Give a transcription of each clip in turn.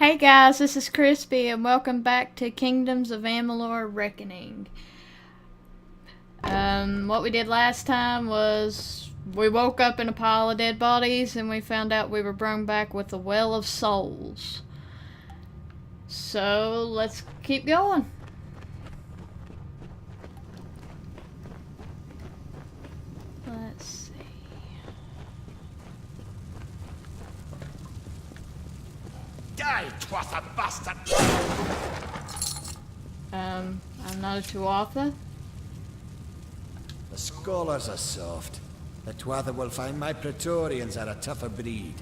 Hey guys, this is Crispy and welcome back to Kingdoms of Amalur Reckoning. What we did last time was we woke up in a pile of dead bodies and we found out we were brought back with a well of souls. So let's keep going. Let's see. Die, Tuatha bastard! I'm not a Tuatha. The scholars are soft. The Tuatha will find my Praetorians are a tougher breed.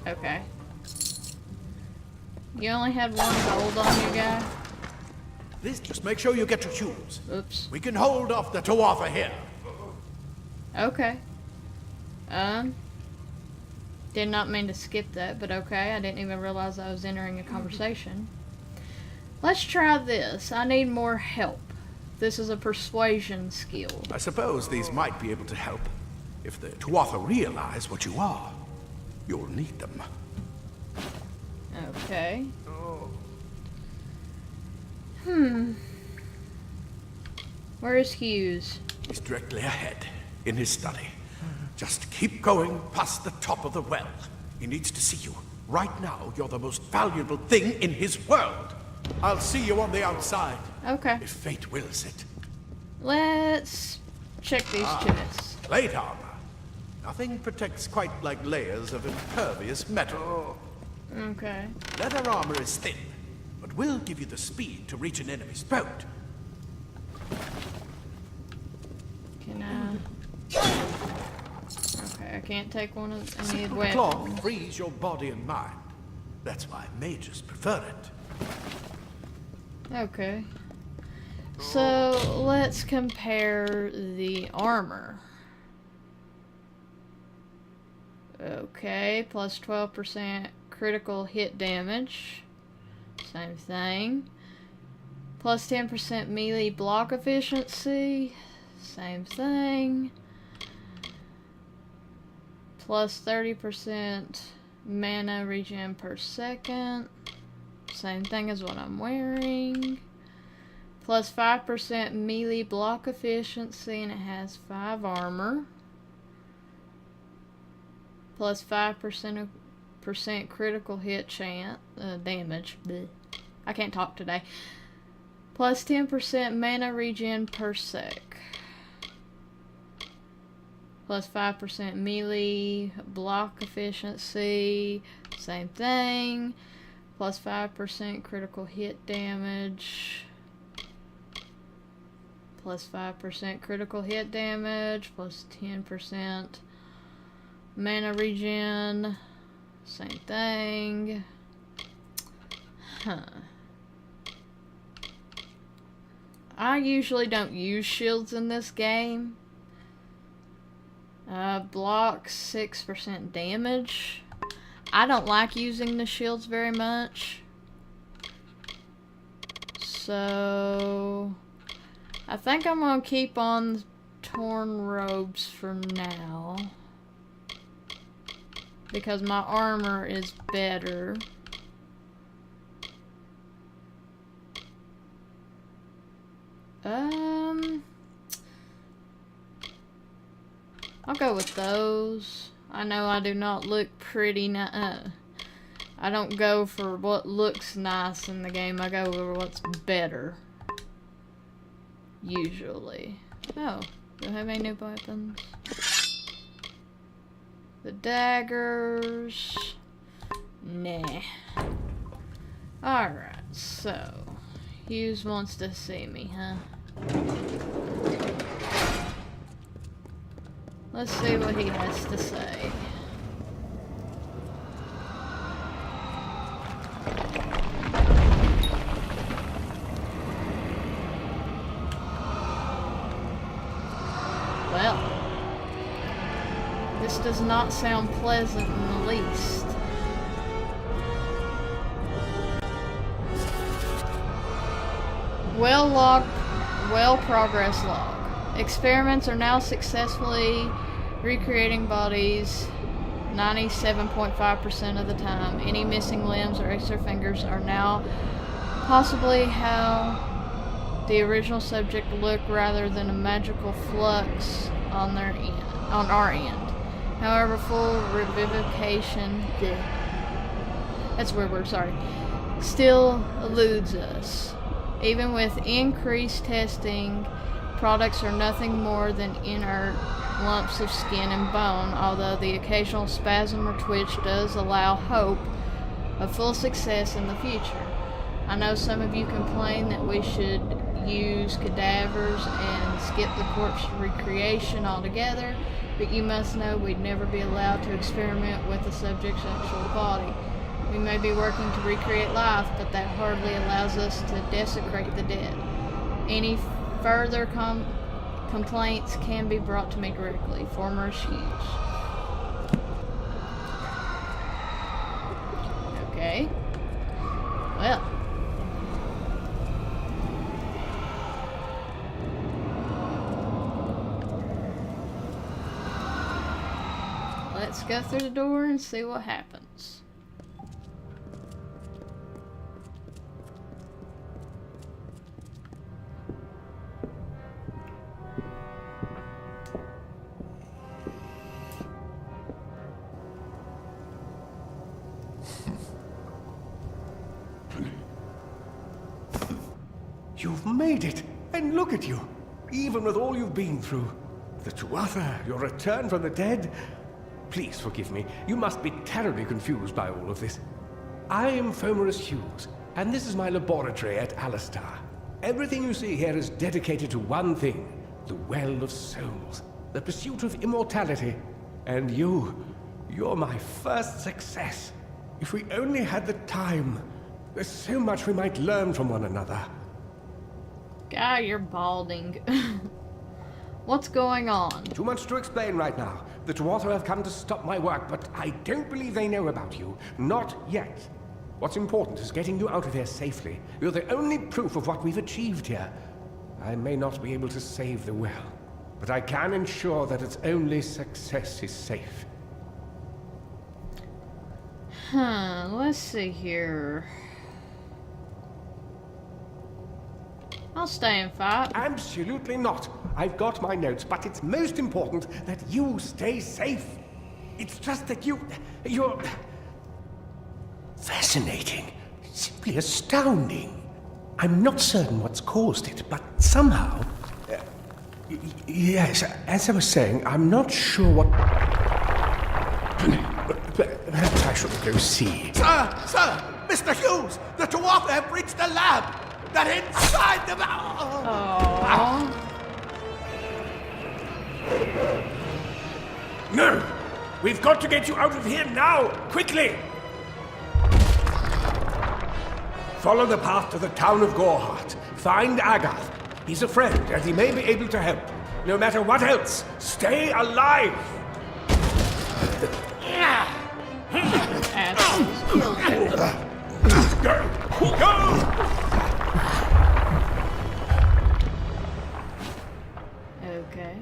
Okay. You only had one gold on you, guy? Please just make sure you get your shoes. Oops. We can hold off the Tuatha here. Okay. Did not mean to skip that, but okay. I didn't even realize I was entering a conversation. Let's try this. I need more help. This is a persuasion skill. I suppose these might be able to help. If the Tuatha realize what you are, you'll need them. Okay. Where's Hugues? He's directly ahead, in his study. Just keep going past the top of the well. He needs to see you. Right now, you're the most valuable thing in his world. I'll see you on the outside. Okay. If fate wills it. Let's check these chests. Plate armor. Nothing protects quite like layers of impervious metal. Okay. Leather armor is thin, but will give you the speed to reach an enemy's boat. Can I... Okay, I can't take one of any Silk weapons. cloth frees your body and mind. That's why mages prefer it. Okay. So, let's compare the armor. Okay, plus 12% critical hit damage. Same thing. Plus 10% melee block efficiency. Same thing. Plus 30% mana regen per second. Same thing as what I'm wearing. Plus 5% melee block efficiency, and it has 5 armor. Plus 5% critical hit damage. Blech. I can't talk today. Plus 10% mana regen per sec. Plus 5% melee block efficiency. Same thing. Plus 5% critical hit damage. Plus 5% critical hit damage. Plus 10% mana regen. Same thing. Huh. I usually don't use shields in this game. Block 6% damage. I don't like using the shields very much. So I think I'm gonna keep on torn robes for now. Because my armor is better. I'll go with those. I know I do not look pretty. I don't go for what looks nice in the game. I go for what's better. Usually. Oh, do I have any new weapons? The daggers. Nah. Alright, so. Hughes wants to see me, huh? Let's see what he has to say. Well, this does not sound pleasant in the least. Well progress log. Experiments are now successfully recreating bodies 97.5% of the time. Any missing limbs or extra fingers are now possibly how the original subject looked rather than a magical flux on our end. However, full revivification, that's a weird word, sorry, still eludes us. Even with increased testing, products are nothing more than inert lumps of skin and bone, although the occasional spasm or twitch does allow hope of full success in the future. I know some of you complain that we should use cadavers and skip the corpse recreation altogether, but you must know we'd never be allowed to experiment with the subject's actual body. We may be working to recreate life, but that hardly allows us to desecrate the dead. Any further complaints can be brought to me directly. Fomorous Hugues. Okay. Well. Let's go through the door and see what happens. You've made it, and look at you. Even with all you've been through. The Tuatha, your return from the dead. Please forgive me. You must be terribly confused by all of this. I am Fomorous Hugues, and this is my laboratory at Alistar. Everything you see here is dedicated to one thing, the Well of Souls, the pursuit of immortality. And you're my first success. If we only had the time, there's so much we might learn from one another. God, you're balding. What's going on? Too much to explain right now. The Tuatha have come to stop my work, but I don't believe they know about you. Not yet. What's important is getting you out of here safely. You're the only proof of what we've achieved here. I may not be able to save the well, but I can ensure that its only success is safe. Let's see here. I'll stay and fight. Absolutely not. I've got my notes, but it's most important that you stay safe. It's just that you're... fascinating. Simply astounding. I'm not certain what's caused it, but somehow... yes, as I was saying, I'm not sure what... Perhaps I should go see. Sir! Mr. Hugues! The Tuatha have breached the lab! They're inside the... Aww. No! We've got to get you out of here now! Quickly! Follow the path to the town of Gorhart. Find Agath. He's a friend, and he may be able to help. No matter what else, stay alive! Go! Go! Okay.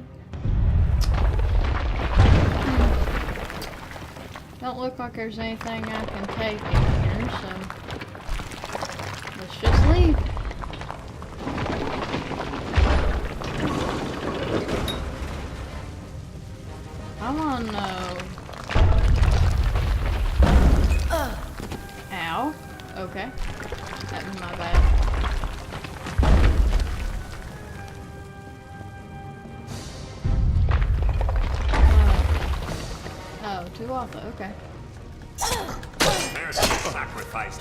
Don't look like there's anything I can take in here, so let's just leave. I wanna know. Ow. Okay. That was my bad. Oh, Tuatha, okay. There's a sacrifice.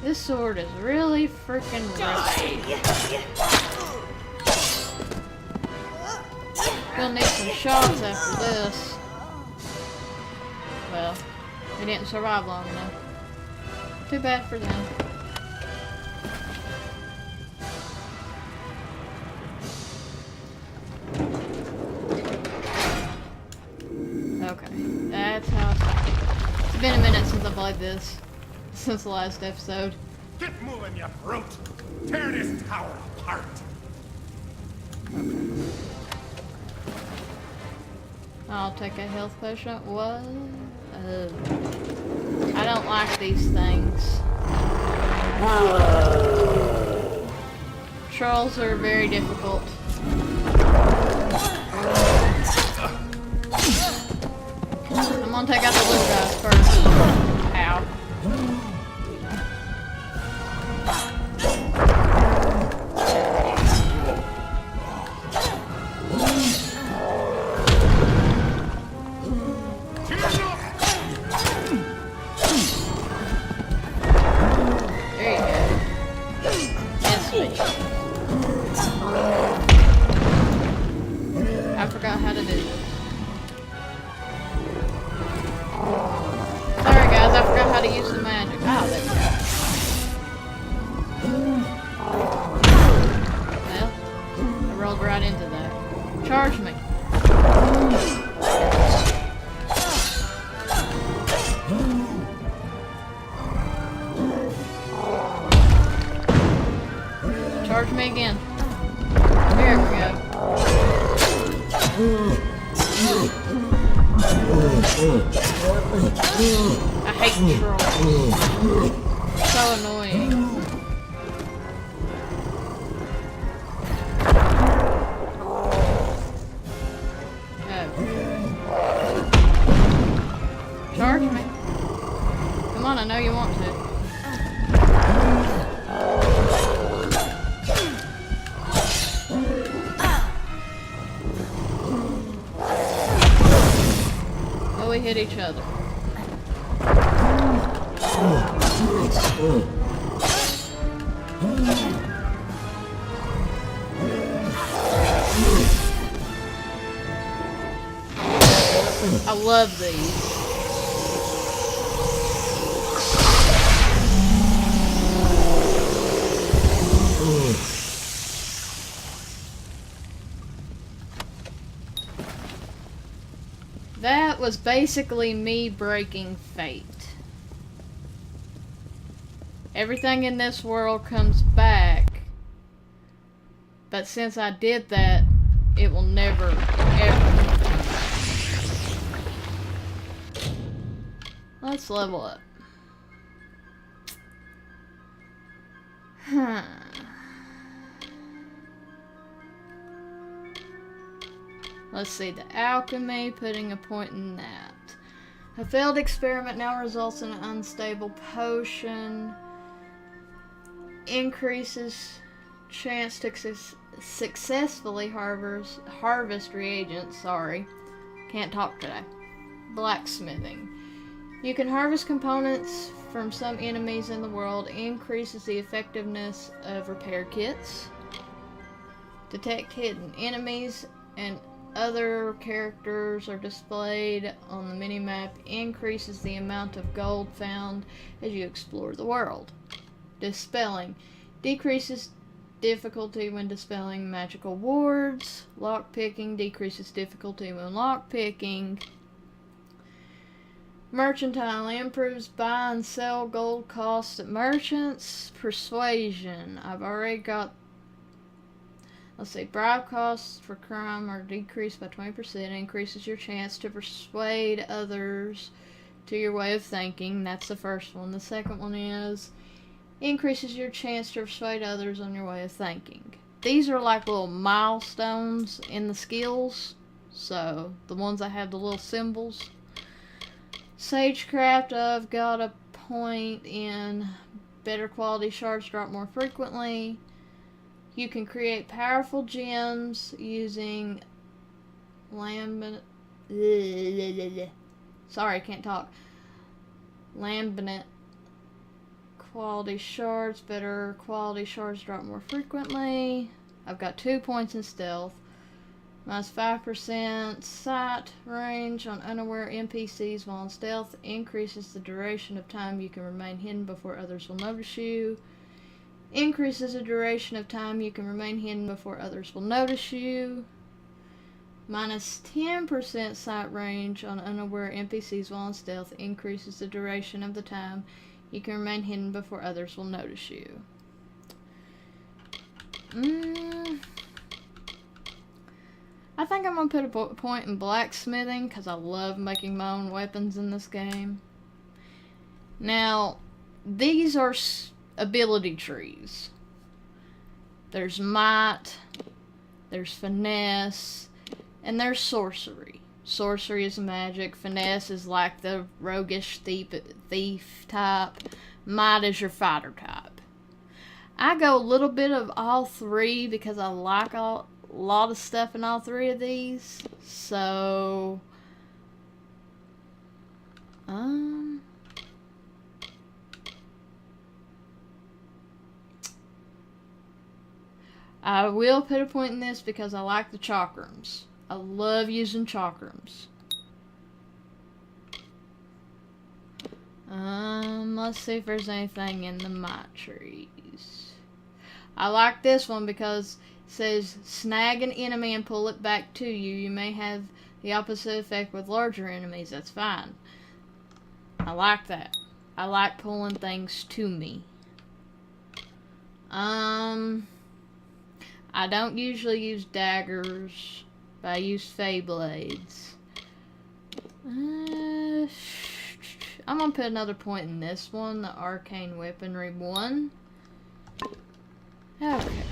This sword is really freaking rusty. We'll need some shots after this. Well, we didn't survive long enough. Too bad for them. Okay, that's how it's been a minute since I played this. Since the last episode. Get moving, you brute! Tear this tower apart! I'll take a health potion. What? I don't like these things. Trolls are very difficult. I'm gonna take out the little guys first. Ow. There you go. Yes, me. I forgot how to do this. Sorry guys, I forgot how to use the magic. Oh, there we go. Well, I rolled right into that. Charge me. Charge me again. There we go. I hate trolls. So annoying. Charge me. Come on, I know you want to. Oh, we hit each other. I love these. That was basically me breaking fate. Everything in this world comes back, but since I did that, it will never, ever. Let's level up. Let's see, the alchemy, putting a point in that. A failed experiment now results in an unstable potion. Increases chance to successfully harvest reagents. Sorry, can't talk today. Blacksmithing. You can harvest components from some enemies in the world. Increases the effectiveness of repair kits. Detect hidden enemies and other characters are displayed on the minimap. Increases the amount of gold found as you explore the world. Dispelling. Decreases difficulty when dispelling magical wards. Lockpicking. Decreases difficulty when lockpicking. Mercantile. Improves buy and sell gold costs at merchants. Persuasion. I've already got. Let's see, bribe costs for crime are decreased by 20%. Increases your chance to persuade others to your way of thinking. That's the first one. The second one is increases your chance to persuade others on your way of thinking. These are like little milestones in the skills. So, the ones that have the little symbols. Sagecraft, I've got a point in better quality shards drop more frequently. You can create powerful gems using lambent. Sorry, can't talk. Lambent quality shards. Better quality shards drop more frequently. I've got 2 points in stealth. Minus 5% sight range on unaware NPCs while in stealth. Increases the duration of time you can remain hidden before others will notice you. Increases the duration of time you can remain hidden before others will notice you. Minus 10% sight range on unaware NPCs while in stealth. Increases the duration of the time you can remain hidden before others will notice you. I think I'm gonna put a point in blacksmithing because I love making my own weapons in this game. Now, these are ability trees. There's might, there's finesse, and there's sorcery. Sorcery is magic, finesse is like the roguish thief type, might is your fighter type. I go a little bit of all three because I like a lot of stuff in all three of these. So, I will put a point in this because I like the chakrams. I love using chakrams. Let's see if there's anything in the might trees. I like this one because it says snag an enemy and pull it back to you. You may have the opposite effect with larger enemies. That's fine. I like that. I like pulling things to me. I don't usually use daggers, but I use fey blades. I'm gonna put another point in this one, the arcane weaponry one. Okay.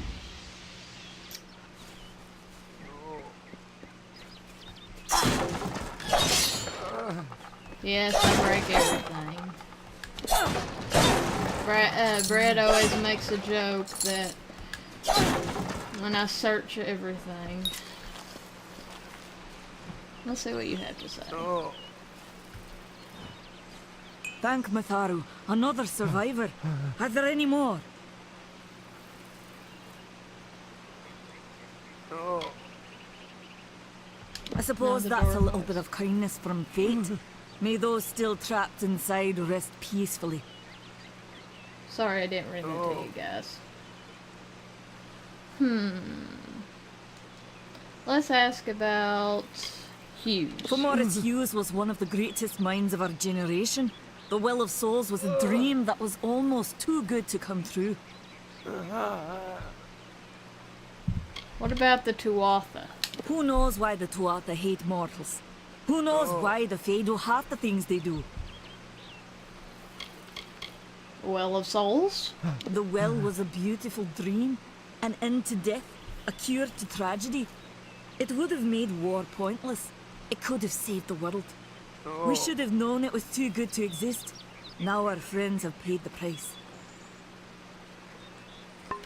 Yes, I break everything. Brad always makes a joke that when I search everything. Let's see what you have to say. Thank Matharu, another survivor. Are there any more? I suppose that's a little bit of kindness from fate. May those still trapped inside rest peacefully. Sorry I didn't read that to you guys. Let's ask about Hugues. Fomorous Hugues was one of the greatest minds of our generation. The Well of Souls was a dream that was almost too good to come true. What about the Tuatha? Who knows why the Tuatha hate mortals? Who knows why the Fae do half the things they do? Well of Souls? The well was a beautiful dream, an end to death, a cure to tragedy. It would have made war pointless. It could have saved the world. We should have known it was too good to exist. Now our friends have paid the price.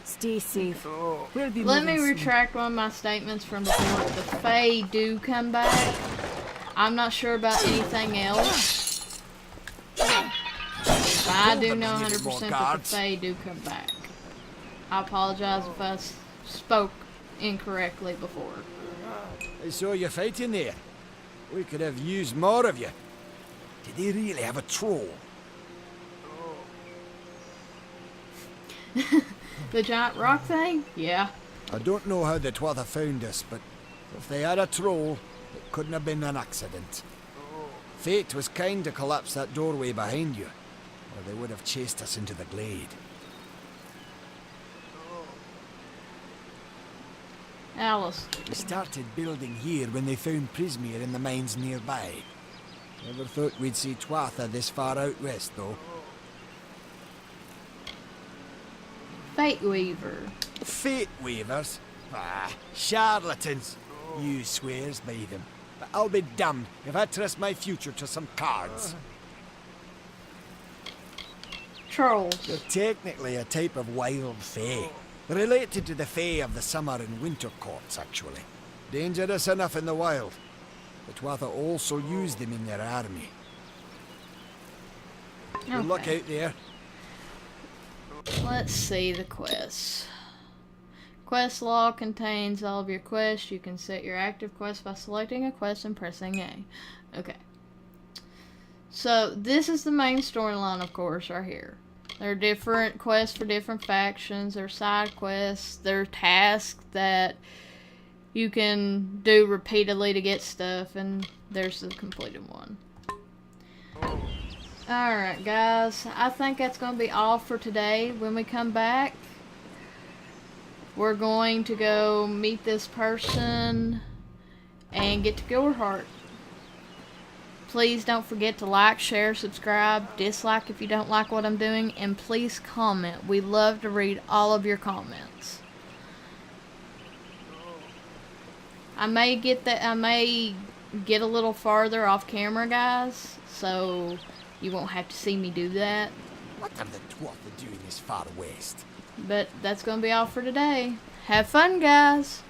Stay safe. We'll be Let me moving soon. retract one of my statements from before. The Fae do come back. I'm not sure about anything else. But I do know 100% that the Fae do come back. I apologize if I spoke incorrectly before. I saw you fighting there. We could have used more of you. Did they really have a troll? The giant rock thing? Yeah. I don't know how the Tuatha found us, but if they had a troll, it couldn't have been an accident. Fate was kind to collapse that doorway behind you, or they would have chased us into the glade. Alice. We started building here when they found Prismere in the mines nearby. Never thought we'd see Tuatha this far out west, though. Fate Weaver. Fate weavers? Ah, charlatans. You swears by them. But I'll be damned if I trust my future to some cards. Trolls. They're technically a type of wild fae. Related to the fae of the summer and winter courts, actually. Dangerous enough in the wild. The Tuatha also use them in their army. Good luck out there. Let's see the quests. Quest log contains all of your quests. You can set your active quest by selecting a quest and pressing A. Okay. So this is the main storyline, of course, right here. There are different quests for different factions. There are side quests. There are tasks that you can do repeatedly to get stuff, and there's the completed one. Alright guys, I think that's going to be all for today. When we come back, we're going to go meet this person and get to Gorhart. Please don't forget to like, share, subscribe, dislike if you don't like what I'm doing, and please comment. We love to read all of your comments. I may get a little farther off camera, guys, so you won't have to see me do that. What are the Tuatha doing this far west? But that's going to be all for today. Have fun, guys!